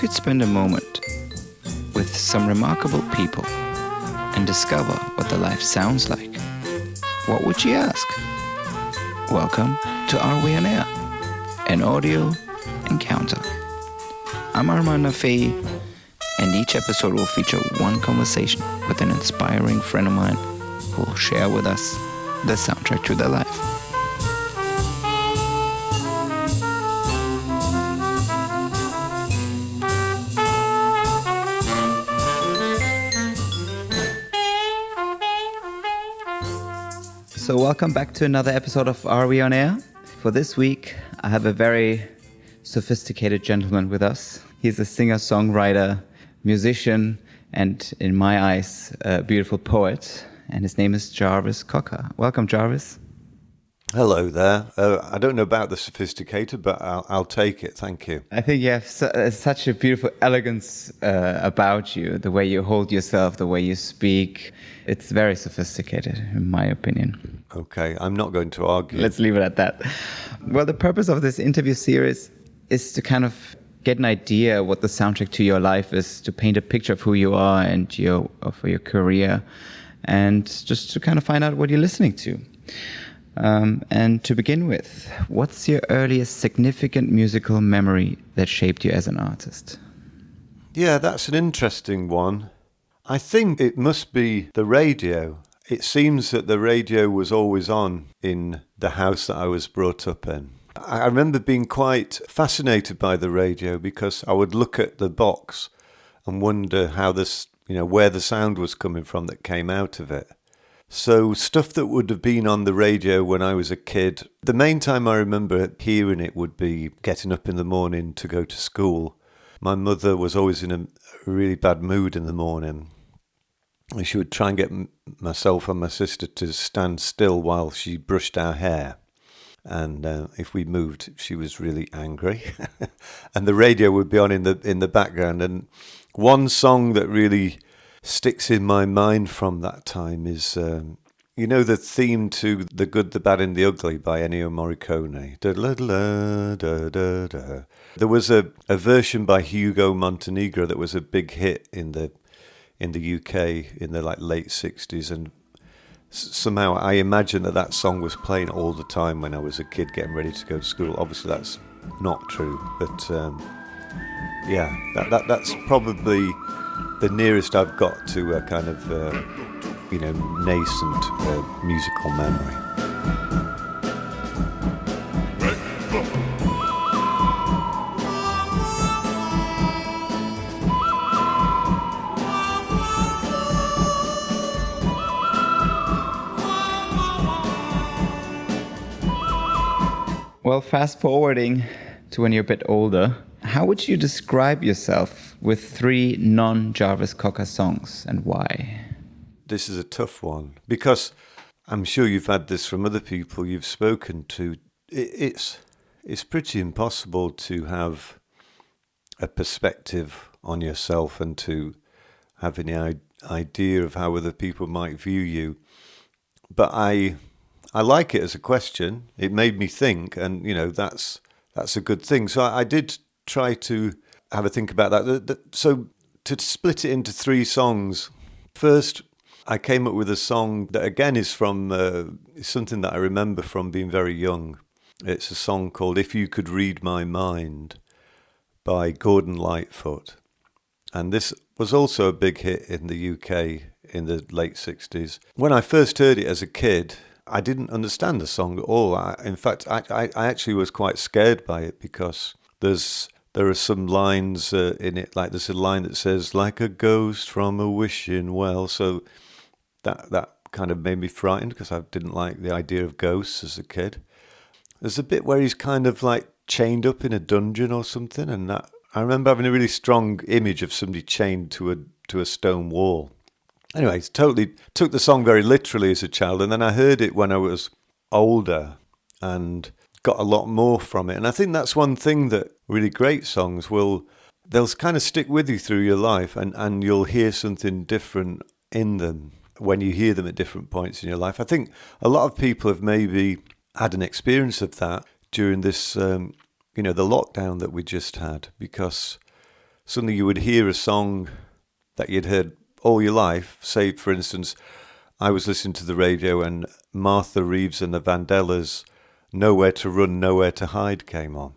could spend a moment with some remarkable people and discover what their life sounds like, what would you ask? Welcome to Are We On Air? An audio encounter. I'm Armand Nafei, and each episode will feature one conversation with an inspiring friend of mine who will share with us the soundtrack to their life. So welcome back to another episode of Are We On Air? For this week, I have a very sophisticated gentleman with us. He's a singer-songwriter, musician, and in my eyes, a beautiful poet. And his name is JARVIS COCKER. Welcome, Jarvis. Hello there. I don't know about the sophisticated, but I'll take it. Thank you. I think you have such a beautiful elegance about you, the way you hold yourself, the way you speak. It's very sophisticated, in my opinion. Okay, I'm not going to argue. Let's leave it at that. Well, the purpose of this interview series is to kind of get an idea what the soundtrack to your life is, to paint a picture of who you are and for your career, and just to kind of find out what you're listening to. And to begin with, what's your earliest significant musical memory that shaped you as an artist? Yeah, that's an interesting one. I think it must be the radio. It seems that the radio was always on in the house that I was brought up in. I remember being quite fascinated by the radio because I would look at the box and wonder how where the sound was coming from that came out of it. So stuff that would have been on the radio when I was a kid, the main time I remember hearing it would be getting up in the morning to go to school. My mother was always in a really bad mood in the morning. And she would try and get myself and my sister to stand still while she brushed our hair. And if we moved, she was really angry. And the radio would be on in the background. And one song that really sticks in my mind from that time is, the theme to The Good, the Bad and the Ugly by Ennio Morricone. There was a version by Hugo Montenegro that was a big hit in the UK in the late 60s, and somehow I imagine that song was playing all the time when I was a kid getting ready to go to school. Obviously that's not true, but that's probably the nearest I've got to a kind of, nascent musical memory. Well, fast forwarding to when you're a bit older, how would you describe yourself with 3 non-Jarvis Cocker songs, and why? This is a tough one, because I'm sure you've had this from other people you've spoken to. It's pretty impossible to have a perspective on yourself and to have any idea of how other people might view you. But I like it as a question. It made me think, and that's a good thing. So I did try to have a think about that. So to split it into 3 songs, first I came up with a song that again is from something that I remember from being very young. It's a song called If You Could Read My Mind by Gordon Lightfoot. And this was also a big hit in the UK in the late 60s. When I first heard it as a kid, I didn't understand the song at all. In fact, I actually was quite scared by it because there are some lines in it, like there's a line that says, like a ghost from a wishing well. So that kind of made me frightened because I didn't like the idea of ghosts as a kid. There's a bit where he's kind of like chained up in a dungeon or something, and that I remember having a really strong image of somebody chained to a stone wall. Anyway, totally took the song very literally as a child, and then I heard it when I was older and got a lot more from it. And I think that's one thing that really great songs they'll kind of stick with you through your life, and you'll hear something different in them when you hear them at different points in your life. I think a lot of people have maybe had an experience of that during this, the lockdown that we just had, because suddenly you would hear a song that you'd heard all your life. Say, for instance, I was listening to the radio and Martha Reeves and the Vandellas' Nowhere to Run, Nowhere to Hide came on.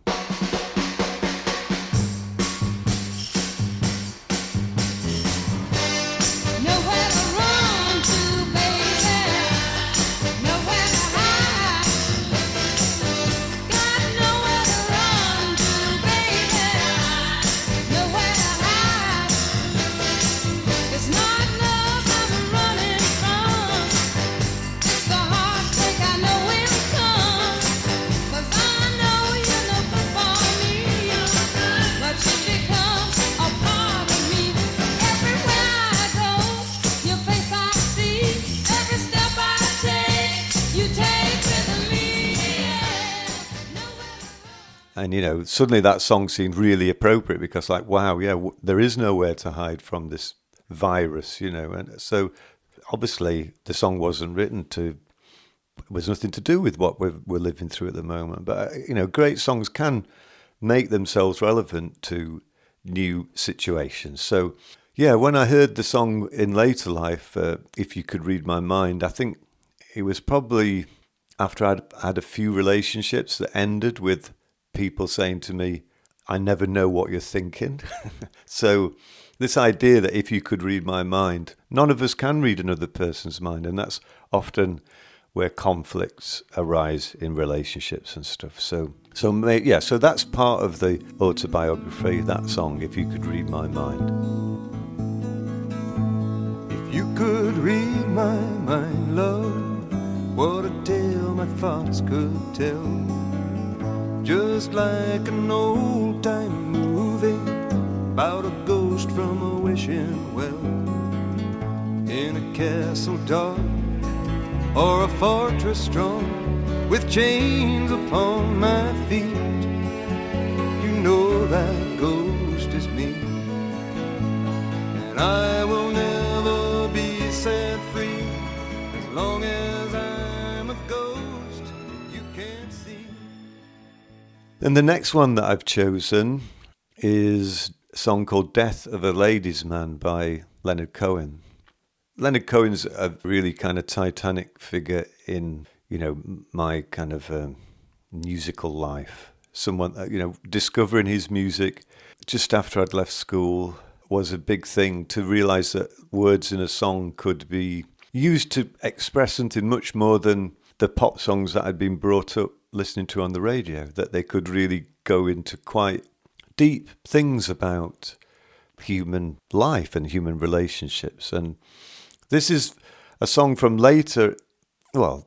And, you know, suddenly that song seemed really appropriate because, like, wow, yeah, there is nowhere to hide from this virus, you know. And so obviously the song wasn't written to, it was nothing to do with what we're living through at the moment. But, you know, great songs can make themselves relevant to new situations. So, yeah, when I heard the song in later life, If You Could Read My Mind, I think it was probably after I'd had a few relationships that ended with people saying to me, I never know what you're thinking. So this idea that if you could read my mind, none of us can read another person's mind. And that's often where conflicts arise in relationships and stuff. So that's part of the autobiography, that song, If You Could Read My Mind. If you could read my mind, love, what a tale my thoughts could tell. Just like an old-time movie about a ghost from a wishing well, in a castle dark or a fortress strong, with chains upon my feet. You know that ghost is me, and I will never be set free as long as I'm a ghost you can't see. And the next one that I've chosen is a song called Death of a Ladies' Man by Leonard Cohen. Leonard Cohen's a really kind of titanic figure in, you know, my kind of musical life. Someone, you know, discovering his music just after I'd left school was a big thing, to realize that words in a song could be used to express something much more than the pop songs that I'd been brought up listening to on the radio, that they could really go into quite deep things about human life and human relationships. And this is a song from later, well,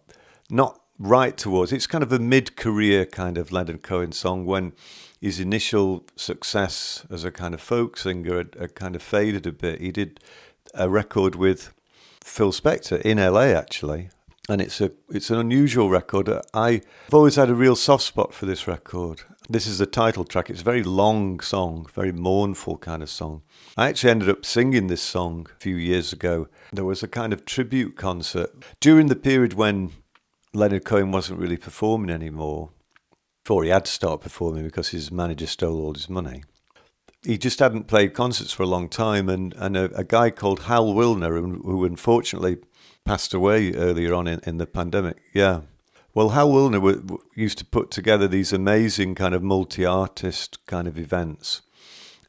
not right towards, it's kind of a mid-career kind of Leonard Cohen song, when his initial success as a kind of folk singer had kind of faded a bit. He did a record with Phil Spector in LA, actually. And it's an unusual record. I've always had a real soft spot for this record. This is the title track. It's a very long song, very mournful kind of song. I actually ended up singing this song a few years ago. There was a kind of tribute concert during the period when Leonard Cohen wasn't really performing anymore, before he had to start performing because his manager stole all his money. He just hadn't played concerts for a long time, and a guy called Hal Wilner, who unfortunately passed away earlier on in the pandemic. Yeah. Well, Hal Wilner used to put together these amazing kind of multi-artist kind of events.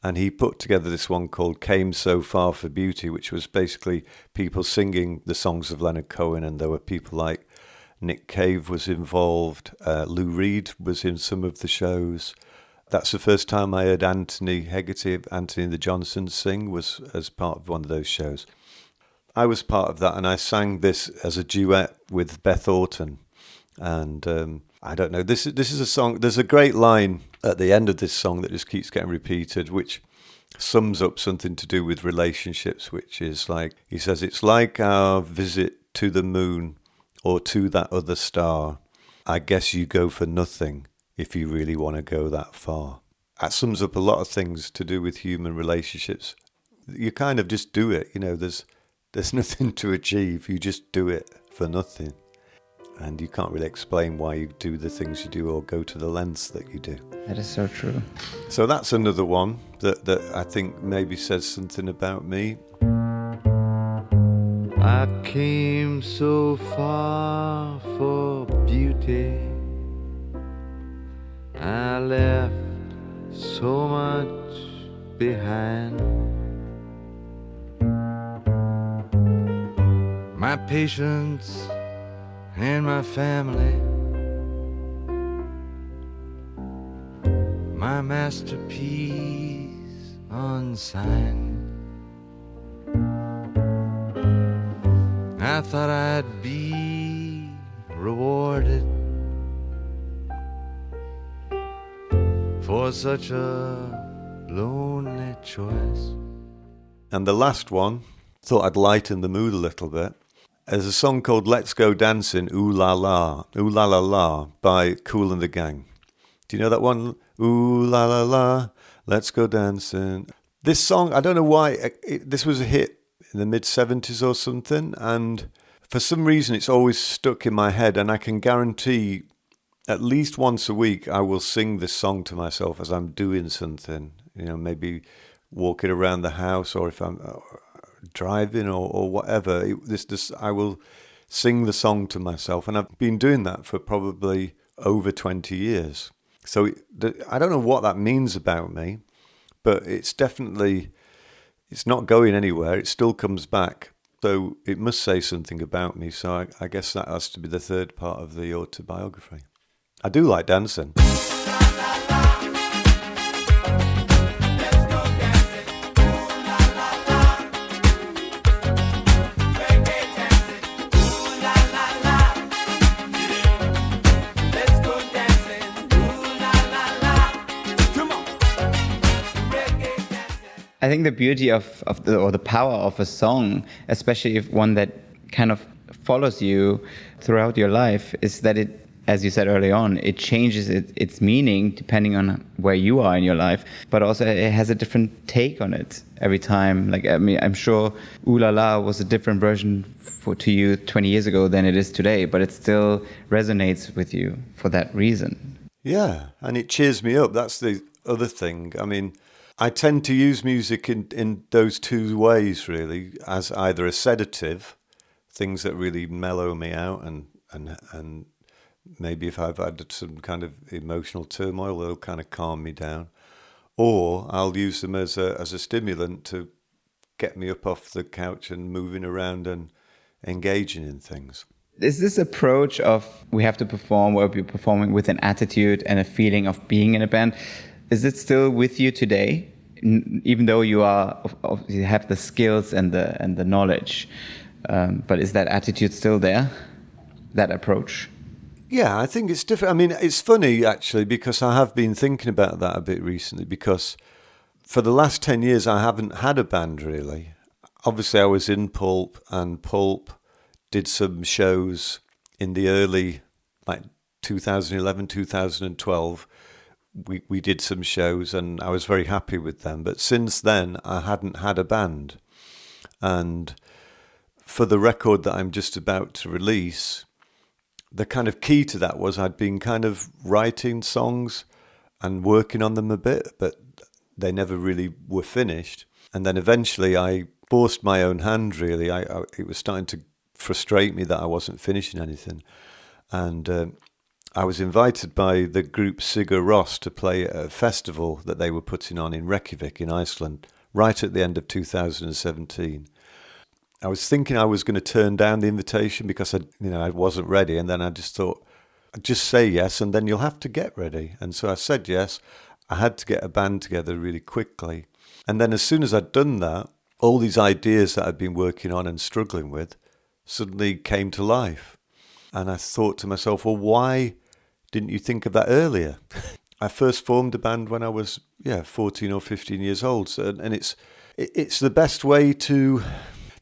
And he put together this one called Came So Far for Beauty, which was basically people singing the songs of Leonard Cohen. And there were people like Nick Cave was involved. Lou Reed was in some of the shows. That's the first time I heard Anthony Hegarty, Anthony and the Johnsons sing, was as part of one of those shows. I was part of that, and I sang this as a duet with Beth Orton. And I don't know, this is a song, there's a great line at the end of this song that just keeps getting repeated, which sums up something to do with relationships, which is like, he says, it's like our visit to the moon or to that other star. I guess you go for nothing if you really want to go that far. That sums up a lot of things to do with human relationships. You kind of just do it, you know, there's nothing to achieve, you just do it for nothing. And you can't really explain why you do the things you do or go to the lengths that you do. That is so true. So that's another one that I think maybe says something about me. I came so far for beauty. I left so much behind. My patience and my family, my masterpiece unsigned. I thought I'd be rewarded for such a lonely choice. And the last one, thought I'd lighten the mood a little bit. There's a song called Let's Go Dancing, Ooh La La, Ooh La La La by Kool and the Gang. Do you know that one? Ooh La La La, Let's Go Dancing. This song, I don't know why, this was a hit in the mid-70s or something, and for some reason it's always stuck in my head, and I can guarantee at least once a week I will sing this song to myself as I'm doing something, you know, maybe walking around the house, or if I'm driving or whatever. I will sing the song to myself, and I've been doing that for probably over 20 years. So I don't know what that means about me, but it's not going anywhere. It still comes back. So it must say something about me. So I guess that has to be the third part of the autobiography. I do like dancing. I think the beauty of the power of a song, especially if one that kind of follows you throughout your life, is that it, as you said early on, it changes its meaning depending on where you are in your life, but also it has a different take on it every time. Like, I mean, I'm sure Ooh La La was a different version to you 20 years ago than it is today, but it still resonates with you for that reason. Yeah, and it cheers me up. That's the other thing. I mean, I tend to use music in those two ways, really, as either a sedative, things that really mellow me out, and maybe if I've had some kind of emotional turmoil, they'll kind of calm me down, or I'll use them as a stimulant to get me up off the couch and moving around and engaging in things. Is this approach of we have to perform, or we're performing with an attitude and a feeling of being in a band, is it still with you today, even though you have the skills and the knowledge? But is that attitude still there, that approach? Yeah, I think it's different. I mean, it's funny, actually, because I have been thinking about that a bit recently, because for the last 10 years, I haven't had a band, really. Obviously, I was in Pulp, and Pulp did some shows in the early, 2011, 2012. We did some shows, and I was very happy with them. But since then, I hadn't had a band. And for the record that I'm just about to release, the kind of key to that was I'd been kind of writing songs and working on them a bit, but they never really were finished. And then eventually I forced my own hand, really. It was starting to frustrate me that I wasn't finishing anything. And I was invited by the group Sigur Rós to play at a festival that they were putting on in Reykjavik in Iceland, right at the end of 2017. I was thinking I was going to turn down the invitation because I wasn't ready, and then I just thought, just say yes, and then you'll have to get ready. And so I said yes. I had to get a band together really quickly. And then as soon as I'd done that, all these ideas that I'd been working on and struggling with suddenly came to life. And I thought to myself, well, why didn't you think of that earlier? I first formed a band when I was 14 or 15 years old. So, and it's the best way to...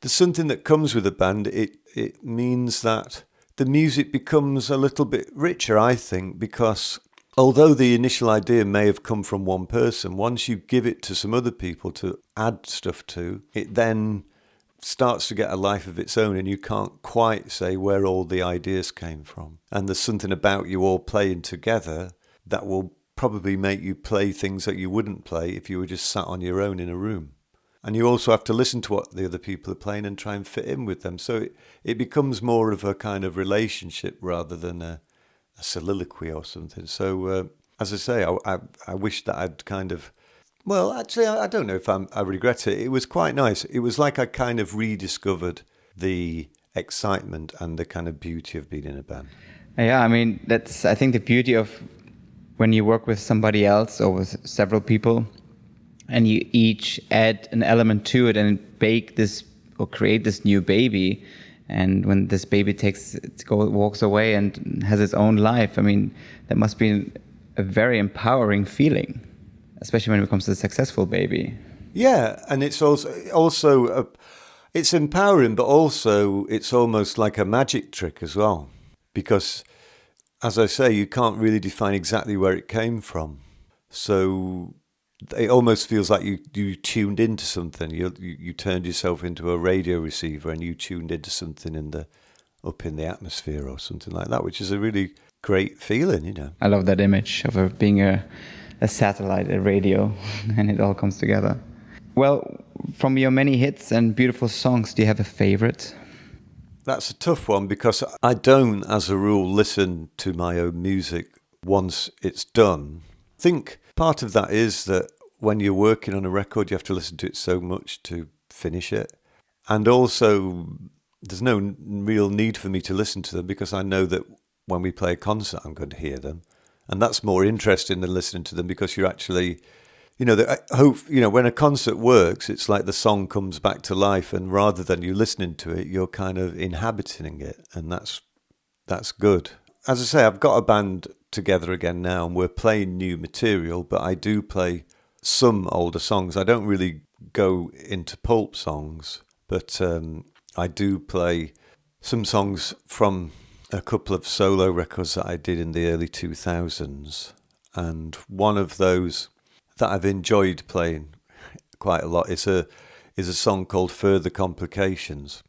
There's something that comes with a band. It means that the music becomes a little bit richer, I think, because although the initial idea may have come from one person, once you give it to some other people to add stuff to, it then starts to get a life of its own, and you can't quite say where all the ideas came from. And there's something about you all playing together that will probably make you play things that you wouldn't play if you were just sat on your own in a room. And you also have to listen to what the other people are playing and try and fit in with them. So it becomes more of a kind of relationship rather than a soliloquy or something. So as I say, I wish that I'd kind of... Well, actually, I don't know if I regret it. It was quite nice. It was like I kind of rediscovered the excitement and the kind of beauty of being in a band. Yeah, I mean, that's, I think, the beauty of when you work with somebody else or with several people, and you each add an element to it and bake this or create this new baby. And when this baby walks away and has its own life, I mean, that must be a very empowering feeling, especially when it comes to a successful baby. Yeah, and it's also it's empowering, but also it's almost like a magic trick as well, because, as I say, you can't really define exactly where it came from. So it almost feels like you tuned into something. You turned yourself into a radio receiver and you tuned into something up in the atmosphere or something like that, which is a really great feeling, you know. I love that image of being a satellite, a radio, and it all comes together. Well, from your many hits and beautiful songs, do you have a favorite? That's a tough one because I don't, as a rule, listen to my own music once it's done. I think part of that is that when you're working on a record, you have to listen to it so much to finish it. And also, there's no real need for me to listen to them because I know that when we play a concert, I'm going to hear them. And that's more interesting than listening to them because you're actually, when a concert works, it's like the song comes back to life, and rather than you listening to it, you're kind of inhabiting it, and that's good. As I say, I've got a band together again now, and we're playing new material, but I do play some older songs. I don't really go into pulp songs, but I do play some songs from a couple of solo records that I did in the early 2000s, and one of those that I've enjoyed playing quite a lot is a song called Further Complications,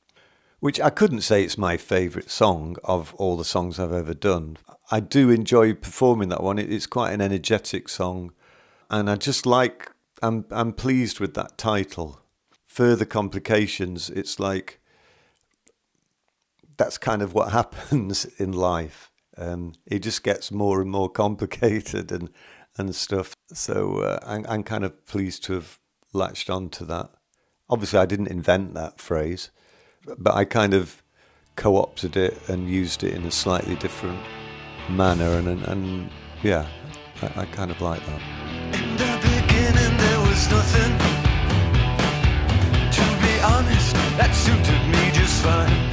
which I couldn't say it's my favourite song of all the songs I've ever done. I do enjoy performing that one. It's quite an energetic song, and I just I'm pleased with that title. Further Complications, it's like that's kind of what happens in life. It just gets more and more complicated and stuff. So I'm kind of pleased to have latched on to that. Obviously, I didn't invent that phrase, but I kind of co-opted it and used it in a slightly different manner. And yeah, I kind of like that. In the beginning there was nothing. To be honest, that suited me just fine.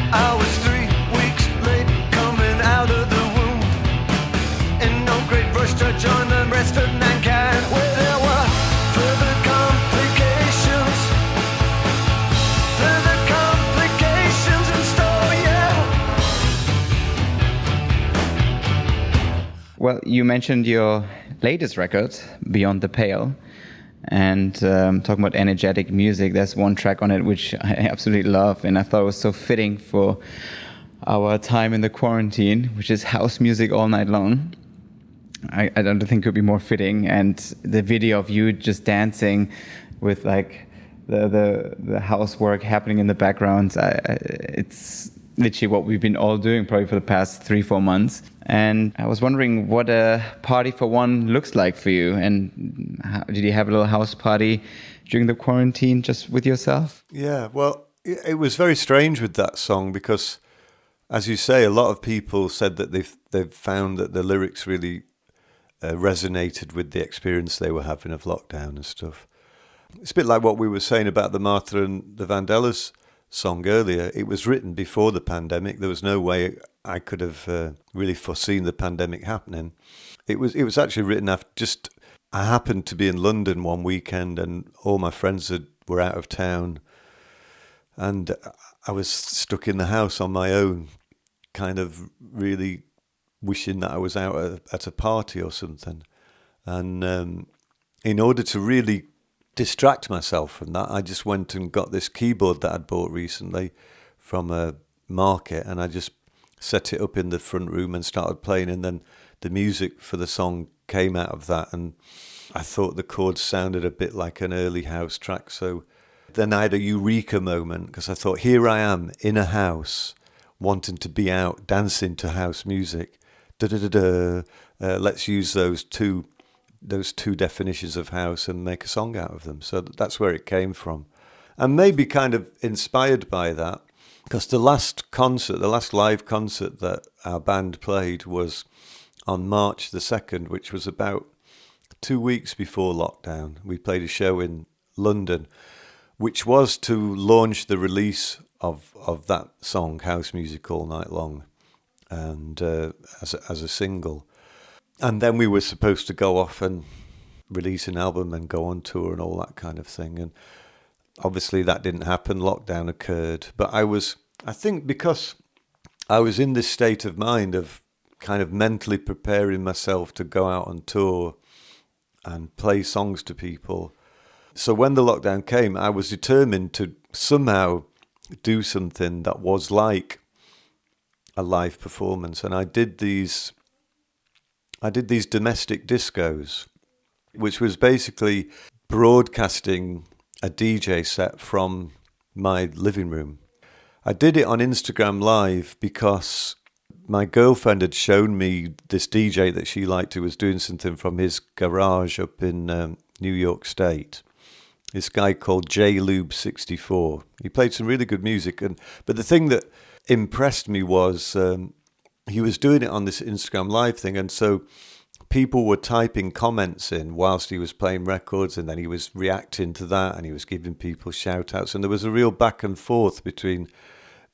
I was 3 weeks late coming out of the womb. In no great rush to join the rest of mankind, where there were further complications. Further complications in store, yeah. Well, you mentioned your latest record, Beyond the Pale, and talking about energetic music, there's one track on it which I absolutely love, and I thought it was so fitting for our time in the quarantine, which is house music all night long. I don't think it could be more fitting, and the video of you just dancing with like the housework happening in the background, it's literally what we've been all doing probably for the past 3-4 months. And I was wondering what a party for one looks like for you. And did you have a little house party during the quarantine just with yourself? Yeah, well, it was very strange with that song because, as you say, a lot of people said that they've found that the lyrics really resonated with the experience they were having of lockdown and stuff. It's a bit like what we were saying about the Martha and the Vandellas song earlier. It was written before the pandemic. There was no way I could have really foreseen the pandemic happening. It was actually written after I happened to be in London one weekend and all my friends were out of town, and I was stuck in the house on my own, kind of really wishing that I was out at a party or something. And in order to really distract myself from that, I just went and got this keyboard that I'd bought recently from a market, and I just set it up in the front room and started playing, and then the music for the song came out of that, and I thought the chords sounded a bit like an early house track. So then I had a eureka moment, because I thought, here I am in a house wanting to be out dancing to house music. Let's use those two definitions of house and make a song out of them. So that's where it came from, and maybe kind of inspired by that, because the last live concert that our band played was on March the 2nd, which was about 2 weeks before lockdown. We played a show in London, which was to launch the release of that song, House Music All Night Long, and as a single. And then we were supposed to go off and release an album and go on tour and all that kind of thing. And obviously that didn't happen. Lockdown occurred. But I think because I was in this state of mind of kind of mentally preparing myself to go out on tour and play songs to people. So when the lockdown came, I was determined to somehow do something that was like a live performance. And I did these domestic discos, which was basically broadcasting a DJ set from my living room. I did it on Instagram Live because my girlfriend had shown me this DJ that she liked, who was doing something from his garage up in New York State. This guy called JLube64. He played some really good music, but the thing that impressed me was he was doing it on this Instagram Live thing, and so people were typing comments in whilst he was playing records, and then he was reacting to that, and he was giving people shout-outs, and there was a real back and forth between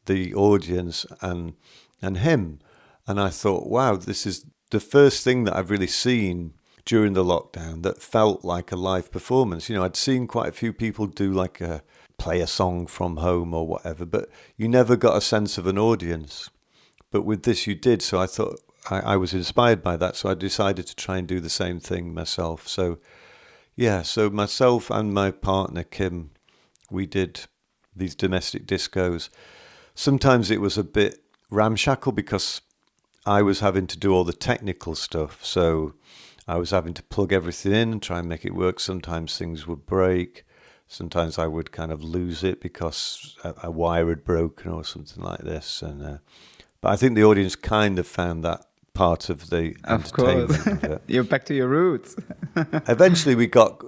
the audience and him. And I thought, wow, this is the first thing that I've really seen during the lockdown that felt like a live performance. You know, I'd seen quite a few people do play a song from home or whatever, but you never got a sense of an audience. But with this you did, so I thought I was inspired by that, so I decided to try and do the same thing myself. So myself and my partner Kim, we did these domestic discos. Sometimes it was a bit ramshackle because I was having to do all the technical stuff, so I was having to plug everything in and try and make it work. Sometimes things would break. Sometimes I would kind of lose it because a wire had broken or something like this. But I think the audience kind of found that part of the entertainment. Of course, you're back to your roots. Eventually we got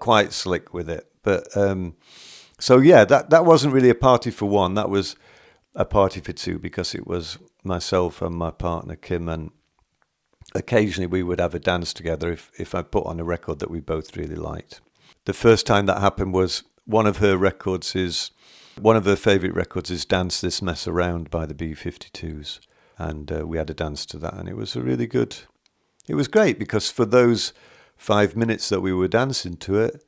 quite slick with it. But that wasn't really a party for one. That was a party for two, because it was myself and my partner Kim, and occasionally we would have a dance together if I put on a record that we both really liked. The first time that happened was one of her favourite records is Dance This Mess Around by the B-52s. And we had a dance to that, and it was it was great, because for those 5 minutes that we were dancing to it,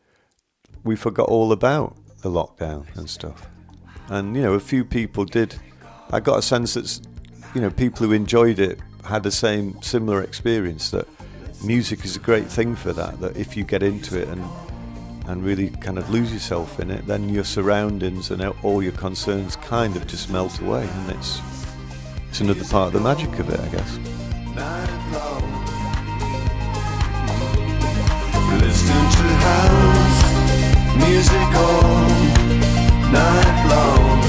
we forgot all about the lockdown and stuff. And, a few people did. I got a sense that, people who enjoyed it had the similar experience, that music is a great thing for that if you get into it and really kind of lose yourself in it, then your surroundings and all your concerns kind of just melt away, and it's another part of the magic of it, I guess. Listen to house music all night long.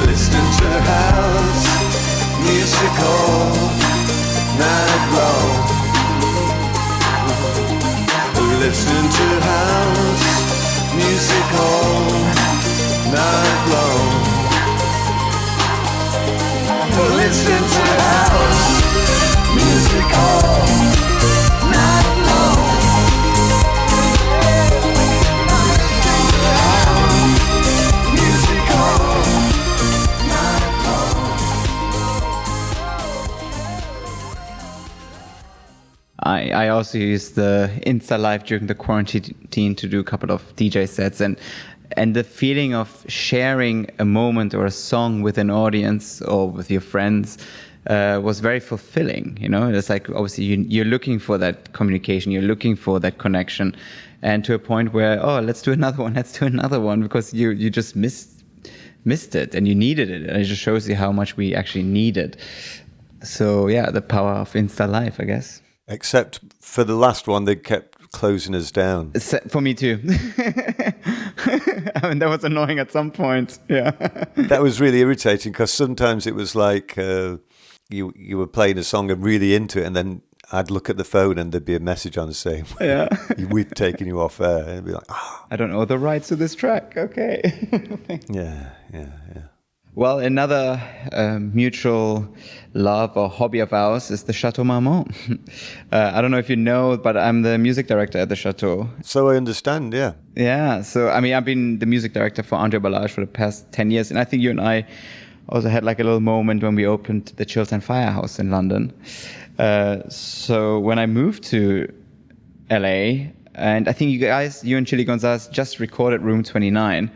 Listen to house music all night long. Listen to house music all night long. Listen to house music all night long. Music all night long. I also used the Insta Live during the quarantine to do a couple of DJ sets, and the feeling of sharing a moment or a song with an audience or with your friends was very fulfilling. It's like obviously you're looking for that communication, you're looking for that connection, and to a point where let's do another one because you just missed it and you needed it, and it just shows you how much we actually need it. So yeah, the power of Insta Live, I guess. Except for the last one, they kept closing us down. For me too. I mean, that was annoying at some point. Yeah. That was really irritating because sometimes it was like you were playing a song and really into it, and then I'd look at the phone and there'd be a message on saying, yeah, we've taken you off air. And it'd be like, I don't know the rights to this track. Okay. Yeah. Well, another mutual love or hobby of ours is the Chateau Marmont. I don't know if you know, but I'm the music director at the Chateau. So I understand, yeah. Yeah, so I mean, I've been the music director for André Balázs for the past 10 years, and I think you and I also had like a little moment when we opened the Chiltern Firehouse in London. So when I moved to LA, and I think you and Chili Gonzalez just recorded Room 29,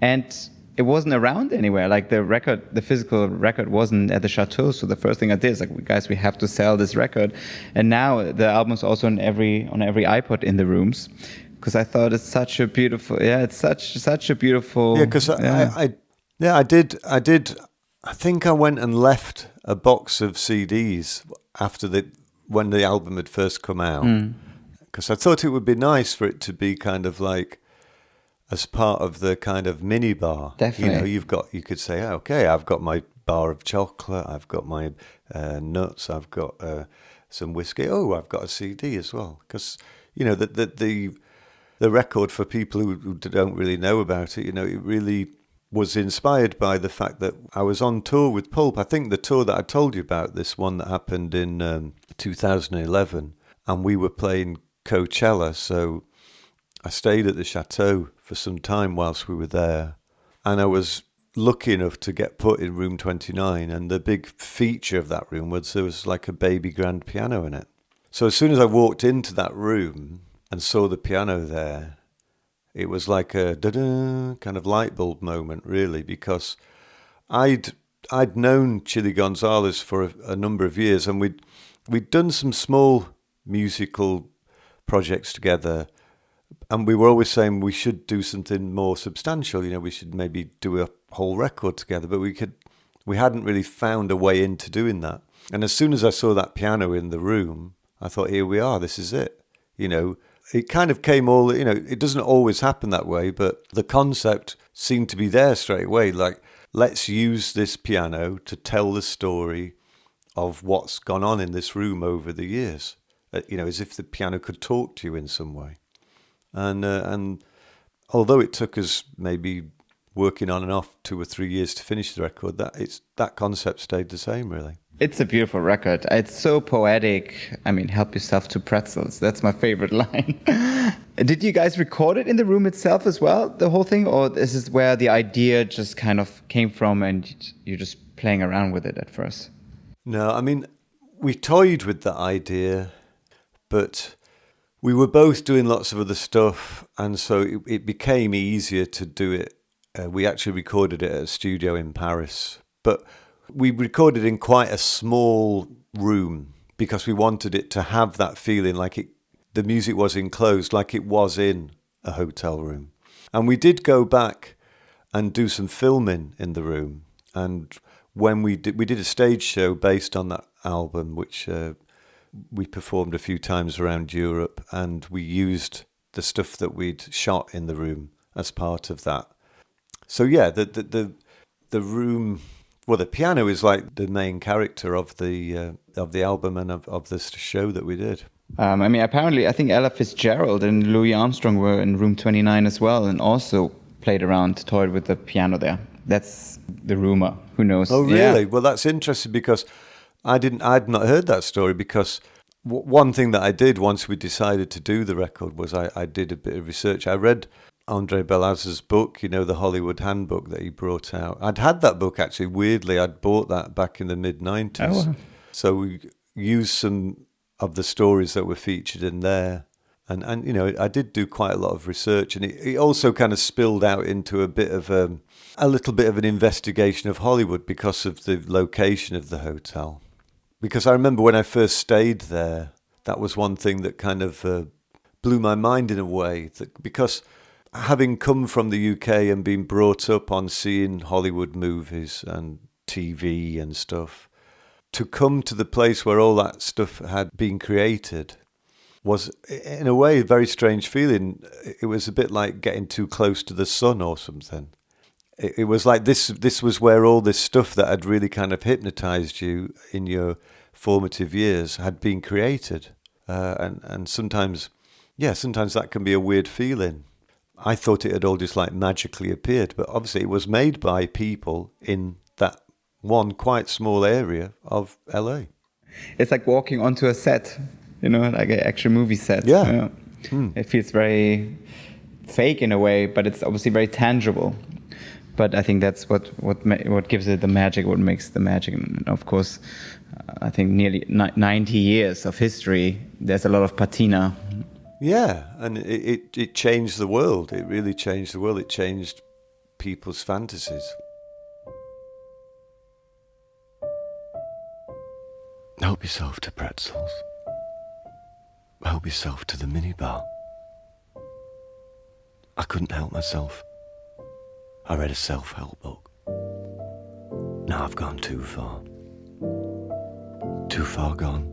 and it wasn't around anywhere. Like the physical record wasn't at the Chateau. So the first thing I did is like, guys, we have to sell this record. And now the album's also on every iPod in the rooms, because I thought it's such a beautiful. Yeah, it's such a beautiful. Yeah, because I did. I think I went and left a box of CDs when the album had first come out, because I thought it would be nice for it to be kind of like as part of the kind of mini bar. Definitely. You could say, okay, I've got my bar of chocolate, I've got my nuts, I've got some whiskey. Oh, I've got a CD as well. Because, the record, for people who don't really know about it, it really was inspired by the fact that I was on tour with Pulp. I think the tour that I told you about, this one that happened in 2011, and we were playing Coachella, so I stayed at the Chateau for some time whilst we were there, and I was lucky enough to get put in Room 29, and the big feature of that room was there was like a baby grand piano in it. So as soon as I walked into that room and saw the piano there, it was like a da-da kind of light bulb moment, really, because I'd known Chili Gonzalez for a number of years, and we'd done some small musical projects together. And we were always saying we should do something more substantial. We should maybe do a whole record together. But we hadn't really found a way into doing that. And as soon as I saw that piano in the room, I thought, here we are. This is it. It kind of came all. It doesn't always happen that way, but the concept seemed to be there straight away. Like, let's use this piano to tell the story of what's gone on in this room over the years. As if the piano could talk to you in some way. And although it took us maybe working on and off 2 or 3 years to finish the record, that concept stayed the same, really. It's a beautiful record. It's so poetic. I mean, help yourself to pretzels. That's my favorite line. Did you guys record it in the room itself as well, the whole thing? Or is this where the idea just kind of came from and you're just playing around with it at first? No, I mean, we toyed with the idea, but we were both doing lots of other stuff, and so it became easier to do it. We actually recorded it at a studio in Paris, but we recorded in quite a small room because we wanted it to have that feeling like the music was enclosed, like it was in a hotel room. And we did go back and do some filming in the room. And when we did a stage show based on that album, which we performed a few times around Europe, and we used the stuff that we'd shot in the room as part of that. So yeah, the room. Well, the piano is like the main character of the album and of this show that we did. I mean, apparently, I think Ella Fitzgerald and Louis Armstrong were in Room 29 as well, and also played around, toyed with the piano there. That's the rumor. Who knows? Oh, really? Yeah. Well, that's interesting because I'd not heard that story. Because one thing that I did once we decided to do the record was I did a bit of research. I read André Balázs's book, the Hollywood Handbook that he brought out. I'd had that book, actually, weirdly. I'd bought that back in the mid-90s. Oh, wow. So we used some of the stories that were featured in there. And I did do quite a lot of research. And it also kind of spilled out into a little bit of an investigation of Hollywood because of the location of the hotel. Because I remember when I first stayed there, that was one thing that kind of blew my mind in a way. Because having come from the UK and been brought up on seeing Hollywood movies and TV and stuff, to come to the place where all that stuff had been created was, in a way, a very strange feeling. It was a bit like getting too close to the sun or something. It was like this was where all this stuff that had really kind of hypnotized you in your formative years had been created. And sometimes that can be a weird feeling. I thought it had all just like magically appeared, but obviously it was made by people in that one quite small area of LA. It's like walking onto a set, like an actual movie set. Yeah. It feels very fake in a way, but it's obviously very tangible. But I think that's what gives it the magic, what makes the magic. And of course, I think nearly 90 years of history, there's a lot of patina. Yeah, and it changed the world. It really changed the world. It changed people's fantasies. Help yourself to pretzels. Help yourself to the minibar. I couldn't help myself. I read a self-help book. Now I've gone too far. Too far gone.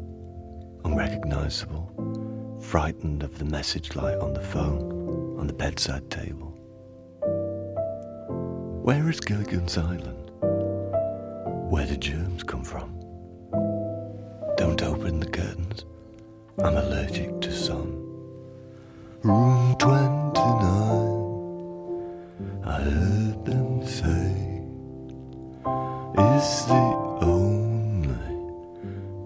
Unrecognisable. Frightened of the message light on the phone, on the bedside table. Where is Gilligan's Island? Where do germs come from? Don't open the curtains. I'm allergic to sun. Room 29. I heard them say is the only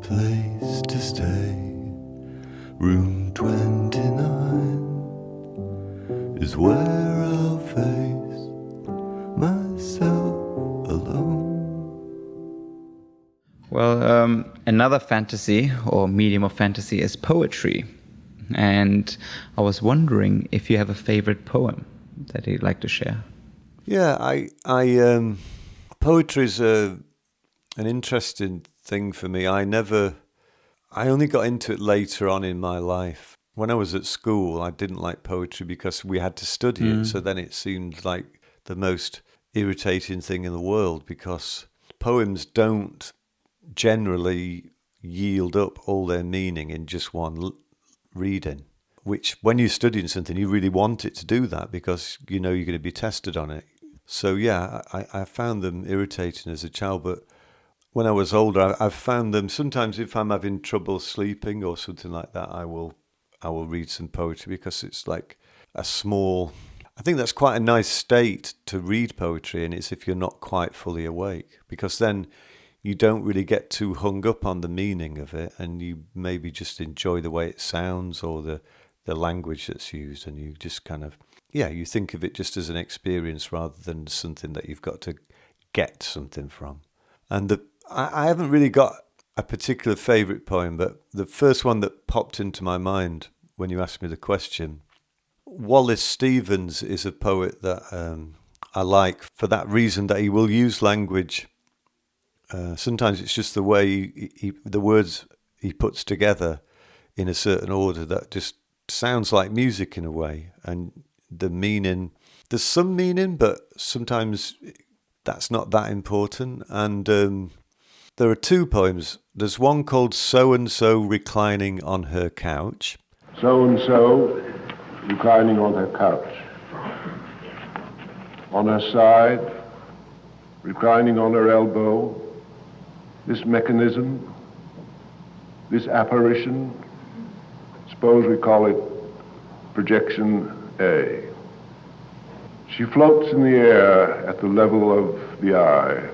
place to stay. Room 29 is where I'll face myself alone. Well, another fantasy or medium of fantasy is poetry. And I was wondering if you have a favorite poem that you'd like to share. Yeah, I poetry is an interesting thing for me. I only got into it later on in my life. When I was at school, I didn't like poetry because we had to study it. So then it seemed like the most irritating thing in the world, because poems don't generally yield up all their meaning in just one reading. Which, when you're studying something, you really want it to do that because you know you're going to be tested on it. So yeah, I found them irritating as a child, but when I was older, I've found them sometimes if I'm having trouble sleeping or something like that, I will read some poetry because it's like a small. I think that's quite a nice state to read poetry, and it's if you're not quite fully awake, because then you don't really get too hung up on the meaning of it, and you maybe just enjoy the way it sounds or the language that's used, and you just kind of, you think of it just as an experience rather than something that you've got to get something from. And I haven't really got a particular favourite poem, but the first one that popped into my mind when you asked me the question, Wallace Stevens is a poet that I like for that reason, that he will use language. Sometimes it's just the way the words he puts together in a certain order that just sounds like music in a way, and the meaning, there's some meaning, but sometimes that's not that important. And there are two poems. There's one called So-and-so Reclining on Her Couch. So-and-so reclining on her couch. On her side, reclining on her elbow, this mechanism, this apparition, suppose we call it projection A. She floats in the air at the level of the eye,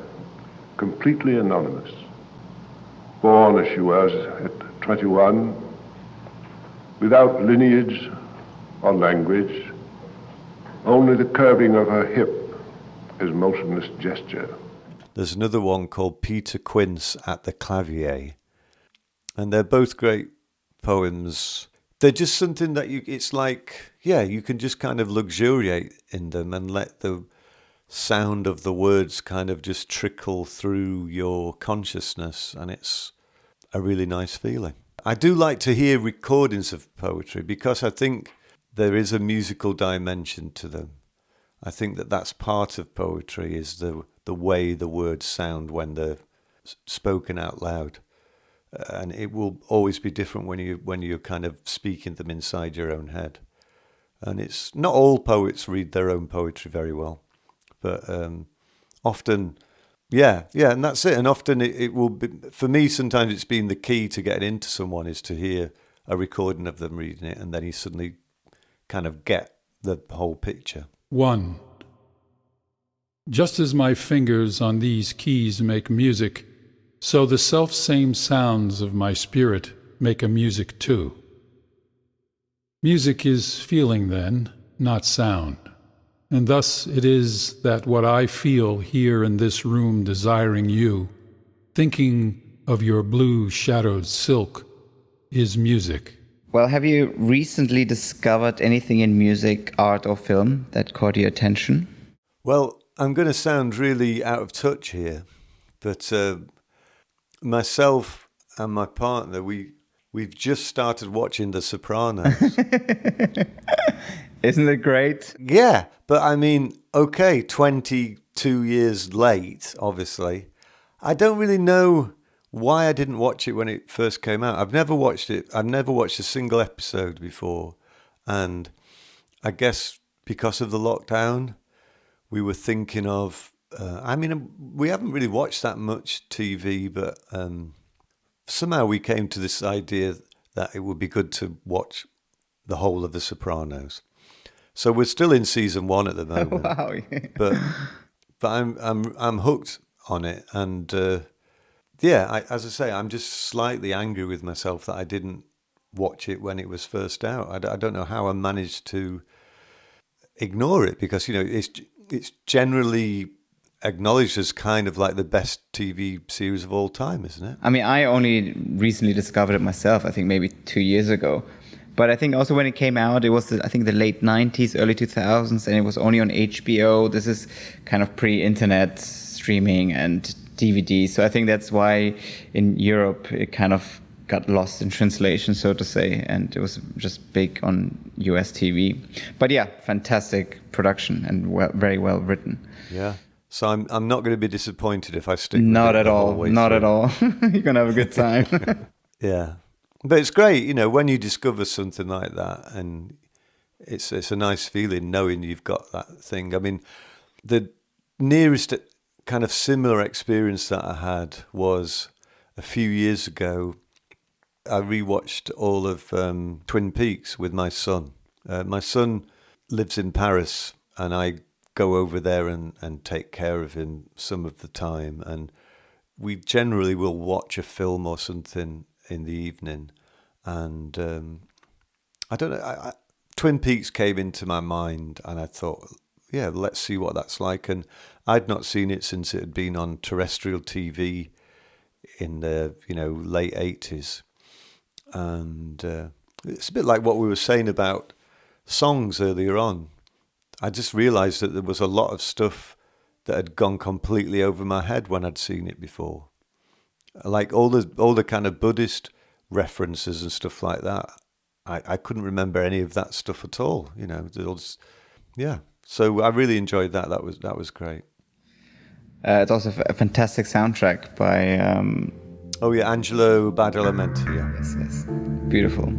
completely anonymous. Born as she was at 21, without lineage or language, only the curving of her hip as motionless gesture. There's another one called Peter Quince at the Clavier, and they're both great poems. They're just something that it's like, you can just kind of luxuriate in them and let the sound of the words kind of just trickle through your consciousness. And it's a really nice feeling. I do like to hear recordings of poetry because I think there is a musical dimension to them. I think that that's part of poetry, is the way the words sound when they're spoken out loud. And it will always be different when you're kind of speaking them inside your own head. And it's not all poets read their own poetry very well, but often, and that's it. And often it will be, for me, sometimes it's been the key to getting into someone is to hear a recording of them reading it, and then you suddenly kind of get the whole picture. 1. Just as my fingers on these keys make music, so the self-same sounds of my spirit make a music too. Music is feeling then, not sound, and thus it is that what I feel here in this room desiring you, thinking of your blue shadowed silk, is music. Well, have you recently discovered anything in music, art, or film that caught your attention? Well, I'm going to sound really out of touch here, but myself and my partner, we've just started watching The Sopranos. Isn't it great? Yeah, but I mean, okay, 22 years late, obviously. I don't really know why I didn't watch it when it first came out. I've never watched it. I've never watched a single episode before. And I guess because of the lockdown, we were thinking of, we haven't really watched that much TV, but somehow we came to this idea that it would be good to watch the whole of The Sopranos. So we're still in season 1 at the moment. Wow. but I'm hooked on it, and as I say, I'm just slightly angry with myself that I didn't watch it when it was first out. I don't know how I managed to ignore it, because it's generally acknowledged as kind of like the best TV series of all time, isn't it? I mean, I only recently discovered it myself, I think maybe 2 years ago. But I think also when it came out, it was, I think, the late 90s, early 2000s, and it was only on HBO. This is kind of pre-internet streaming and DVD. So I think that's why in Europe it kind of got lost in translation, so to say, and it was just big on US TV. But yeah, fantastic production and very well written. Yeah. So I'm not going to be disappointed if I stick with Not it at the all. whole way Not through. at all. You're going to have a good time. Yeah. But it's great, when you discover something like that, and it's a nice feeling knowing you've got that thing. I mean, the nearest kind of similar experience that I had was a few years ago. I rewatched all of Twin Peaks with my son. My son lives in Paris, and I go over there and take care of him some of the time. And we generally will watch a film or something in the evening, and I don't know, Twin Peaks came into my mind, and I thought, yeah, let's see what that's like. And I'd not seen it since it had been on terrestrial TV in the late 80s, and it's a bit like what we were saying about songs earlier on. I just realised that there was a lot of stuff that had gone completely over my head when I'd seen it before. Like all the kind of Buddhist references and stuff like that, I couldn't remember any of that stuff at all. Yeah. So I really enjoyed that. That was great. It's also a fantastic soundtrack by. Angelo Badalamenti. Yeah. Yes. Beautiful.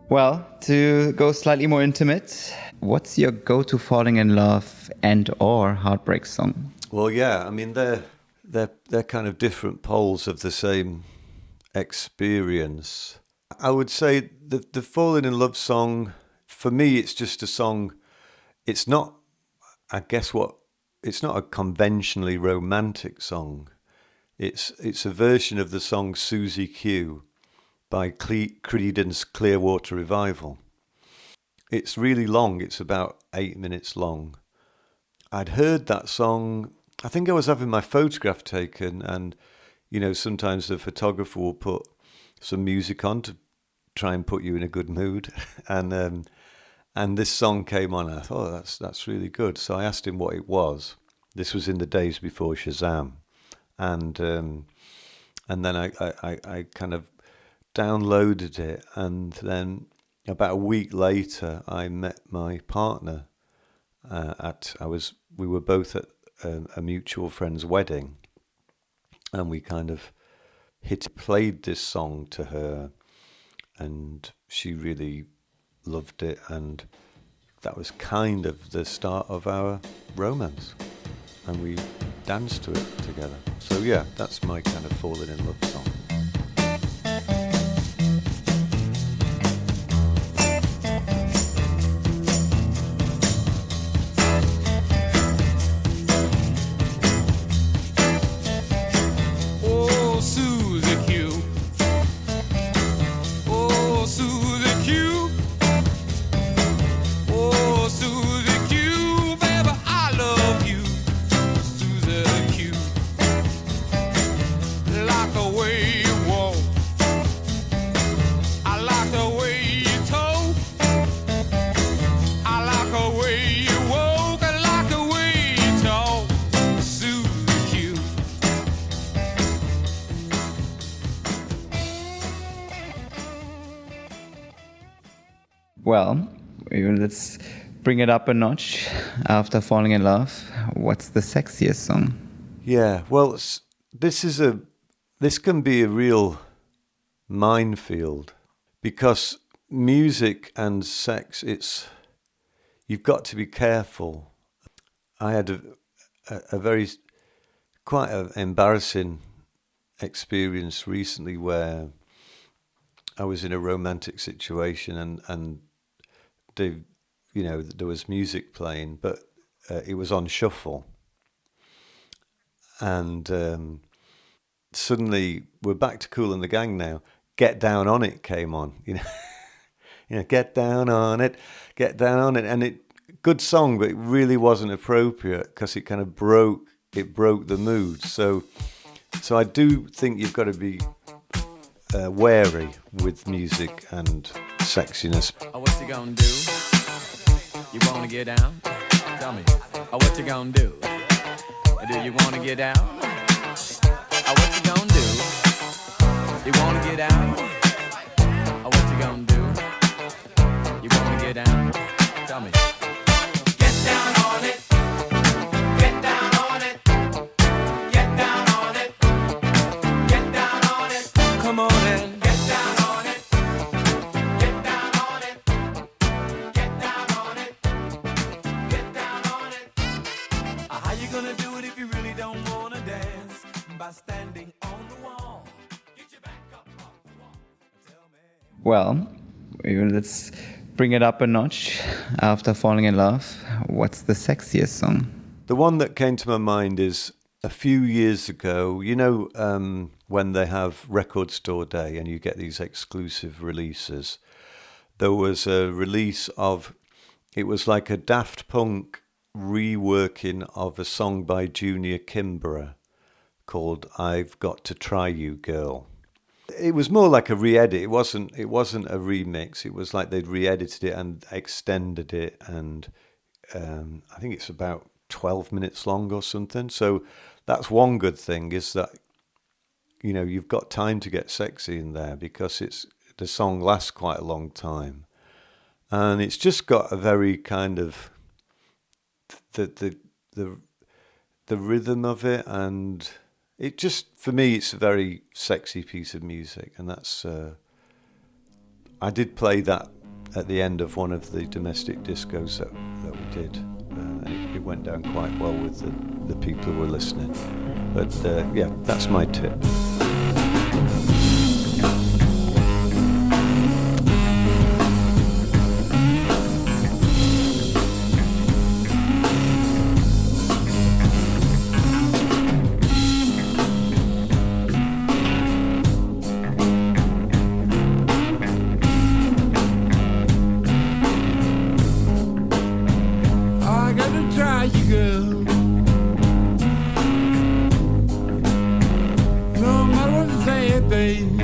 Well, to go slightly more intimate, what's your go-to falling in love and or heartbreak song? Well, yeah, I mean they're kind of different poles of the same experience. I would say the falling in love song, for me, it's just a song. It's not, it's not a conventionally romantic song. It's a version of the song Susie Q by Creedence Clearwater Revival. It's really long. It's about 8 minutes long. I'd heard that song. I think I was having my photograph taken, and sometimes the photographer will put some music on to try and put you in a good mood, and this song came on. And I thought, that's really good. So I asked him what it was. This was in the days before Shazam, and then I kind of downloaded it, and then about a week later, I met my partner. We were both at a mutual friend's wedding, and we kind of played this song to her, and she really loved it, and that was kind of the start of our romance, and we danced to it together. So yeah, that's my kind of falling in love song. Well, let's bring it up a notch. After falling in love, what's the sexiest song? Yeah, well, this can be a real minefield, because music and sex, you've got to be careful. I had a very quite an embarrassing experience recently where I was in a romantic situation, and there was music playing, but it was on shuffle, and suddenly we're back to Kool and the Gang now. Get Down on It came on, Get Down on It, and good song, but it really wasn't appropriate because it kind of broke the mood. So I do think you've got to be wary with music and sexiness. Oh, what you gonna do? You wanna get down? Tell me. Oh, what you gonna do? Do you wanna get down? Oh, what you gonna do? You wanna get down? Oh, what you gonna do? You wanna get down? Tell me. Get down on it. Get down on it. Get down on it. Get down on it. Come on in. Get down on it. Get down on it. Get down on it. Get down on it. How you gonna do it if you really don't wanna dance? By standing on the wall. Get your back up off the wall. Tell me. Well, let's bring it up a notch. After falling in love, what's the sexiest song? The one that came to my mind is a few years ago, when they have Record Store Day and you get these exclusive releases. There was a release it was like a Daft Punk reworking of a song by Junior Kimbrough called I've Got to Try You Girl. It was more like a re-edit. It wasn't a remix. It was like they'd re-edited it and extended it, and I think it's about 12 minutes long or something. So that's one good thing, is that you've got time to get sexy in there, because the song lasts quite a long time, and it's just got a very kind of the rhythm of it, and it just, for me, it's a very sexy piece of music, and that's I did play that at the end of one of the domestic discos that we did. It went down quite well with the people who were listening. But yeah, that's my tip. babe.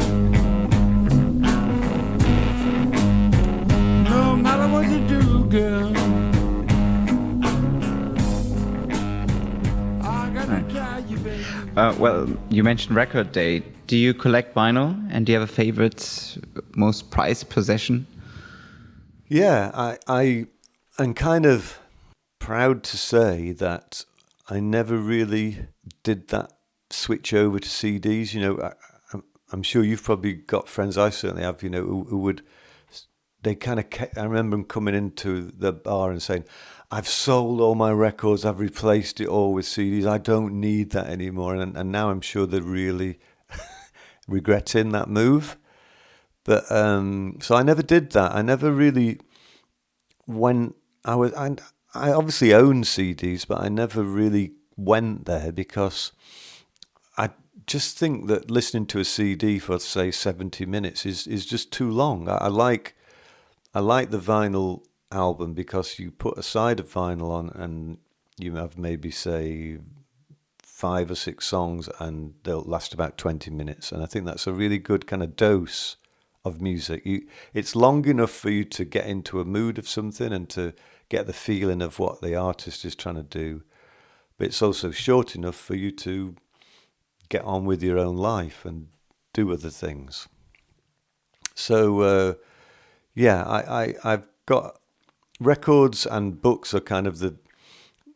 No matter what you do, girl, I gotta tell you, baby. Well, you mentioned Record Day. Do you collect vinyl, and do you have a favorite, most prized possession? Yeah, I am kind of proud to say that I never really did that switch over to CDs. You know, I'm sure you've probably got friends, I certainly have, you know, who would, they kind of, I remember them coming into the bar and saying, I've sold all my records, I've replaced it all with CDs, I don't need that anymore. And now I'm sure they're really regretting that move. But so I never did that. I never really I obviously own CDs, but I never really went there because I just think that listening to a CD for, say, 70 minutes is just too long. I like the vinyl album because you put a side of vinyl on and you have maybe, say, 5 or 6 songs and they'll last about 20 minutes. And I think that's a really good kind of dose of music. It's long enough for you to get into a mood of something and to get the feeling of what the artist is trying to do. But it's also short enough for you to get on with your own life and do other things. So, I've got records and books are kind of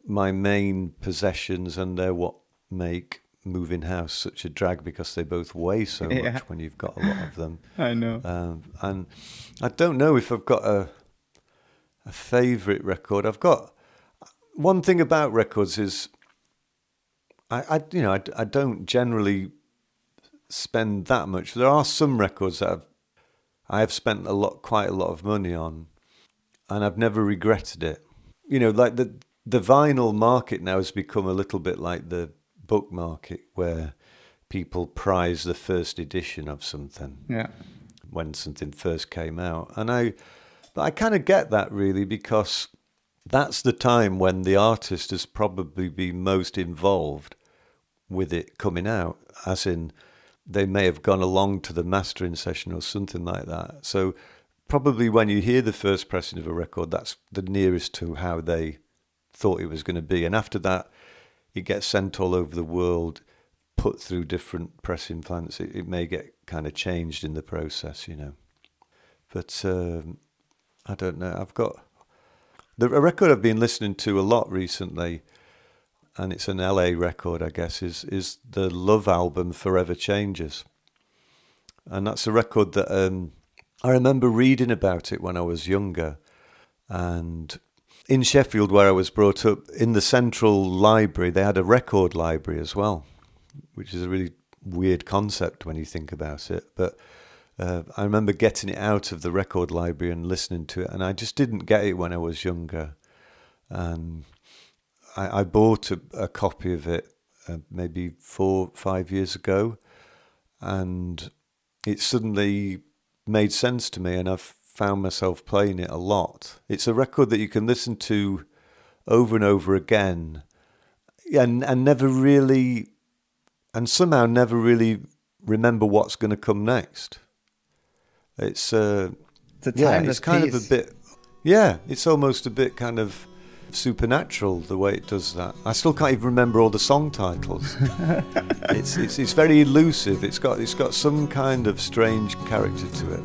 my main possessions, and they're what make moving house such a drag because they both weigh so much when you've got a lot of them. I know. And I don't know if I've got a favourite record. I've got one thing about records is I don't generally spend that much. There are some records that I have spent quite a lot of money on, and I've never regretted it. You know, like the vinyl market now has become a little bit like the book market, where people prize the first edition of something. Yeah. When something first came out, but I kind of get that really, because that's the time when the artist has probably been most involved with it coming out, as in they may have gone along to the mastering session or something like that. So probably when you hear the first pressing of a record, that's the nearest to how they thought it was going to be. And after that, it gets sent all over the world, put through different pressing plants. It may get kind of changed in the process, you know. But I don't know. I've got a record I've been listening to a lot recently, and it's an LA record, I guess, is the Love album Forever Changes. And that's a record that I remember reading about it when I was younger. And in Sheffield, where I was brought up, in the central library, they had a record library as well, which is a really weird concept when you think about it. But I remember getting it out of the record library and listening to it, and I just didn't get it when I was younger. And I bought a copy of it maybe 4 or 5 years ago, and it suddenly made sense to me, and I've found myself playing it a lot. It's a record that you can listen to over and over again, and never really, and somehow never really remember what's going to come next. It's a timeless it's kind piece. Of a bit, it's almost a bit kind of supernatural the way it does that. I still can't even remember all the song titles. It's very elusive. It's got some kind of strange character to it.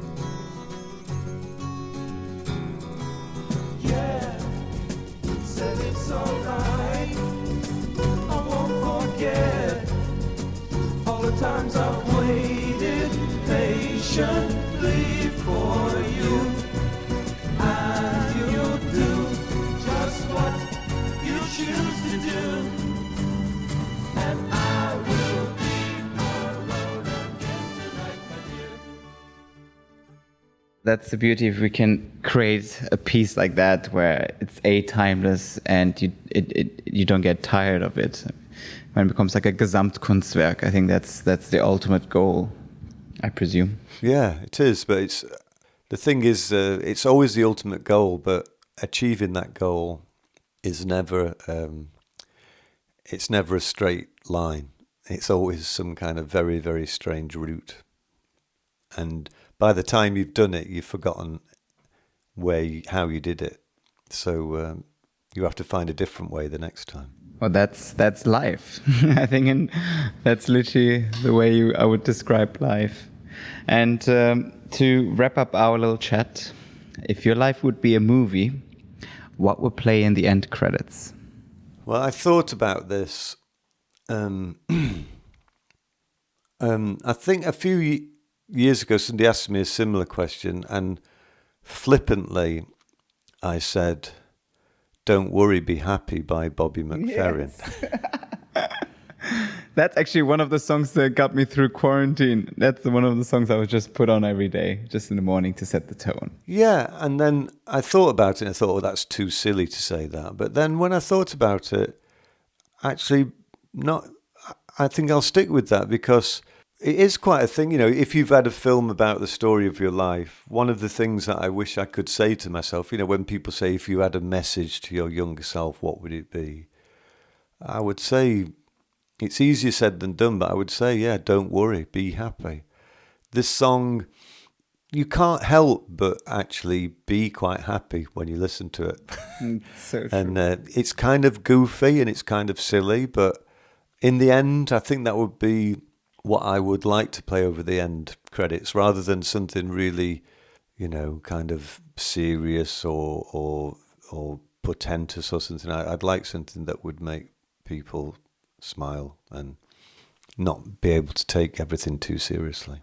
Times I've waited patiently for you, and you'll do just what you choose to do, and I will be alone again tonight, my dear. That's the beauty if we can create a piece like that where it's timeless and you don't get tired of it. When it becomes like a Gesamtkunstwerk, I think that's the ultimate goal, I presume. Yeah, it is. But the thing is, it's always the ultimate goal. But achieving that goal is never. It's never a straight line. It's always some kind of very, very strange route And by the time you've done it, you've forgotten how you did it. So you have to find a different way the next time. Well, that's life. I think, and that's literally the way I would describe life. And to wrap up our little chat, if your life would be a movie, what would play in the end credits? Well, I thought about this. I think a few years ago, somebody asked me a similar question, and flippantly, I said, "Don't Worry, Be Happy" by Bobby McFerrin. Yes. That's actually one of the songs that got me through quarantine. That's one of the songs I would just put on every day, just in the morning to set the tone. Yeah, and then I thought about it and I thought, oh, that's too silly to say that. But then when I thought about it, actually, I think I'll stick with that, because it is quite a thing. You know, if you've had a film about the story of your life, one of the things that I wish I could say to myself, you know, when people say, if you had a message to your younger self, what would it be? I would say, it's easier said than done, but I would say, yeah, don't worry, be happy. This song, you can't help but actually be quite happy when you listen to it. So true. And it's kind of goofy and it's kind of silly, but in the end, I think that would be what I would like to play over the end credits, rather than something really, you know, kind of serious or portentous or something. I'd like something that would make people smile and not be able to take everything too seriously.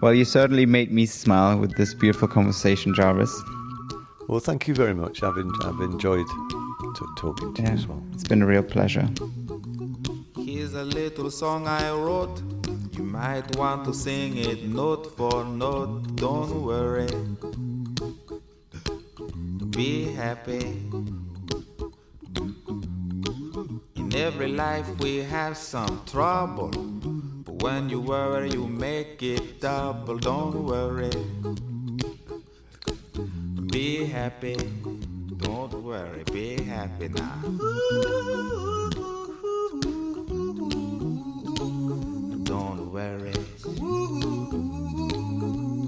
Well, you certainly made me smile with this beautiful conversation, Jarvis. Well, thank you very much. I've enjoyed talking to you as well. It's been a real pleasure. Here's a little song I wrote. You might want to sing it note for note. Don't worry, be happy. In every life we have some trouble, but when you worry you make it double. Don't worry, be happy. Don't worry, be happy now. Don't worry,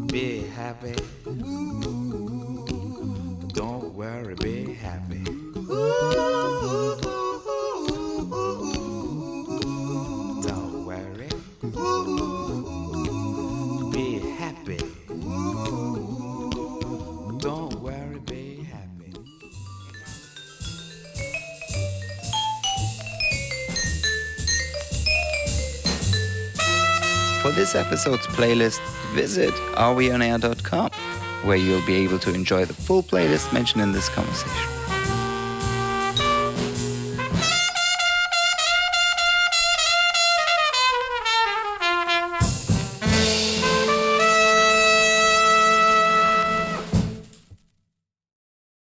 be happy. Don't worry, be happy. Don't worry, be happy. Don't worry, be happy. For this episode's playlist, visit areweonair.com, where you'll be able to enjoy the full playlist mentioned in this conversation.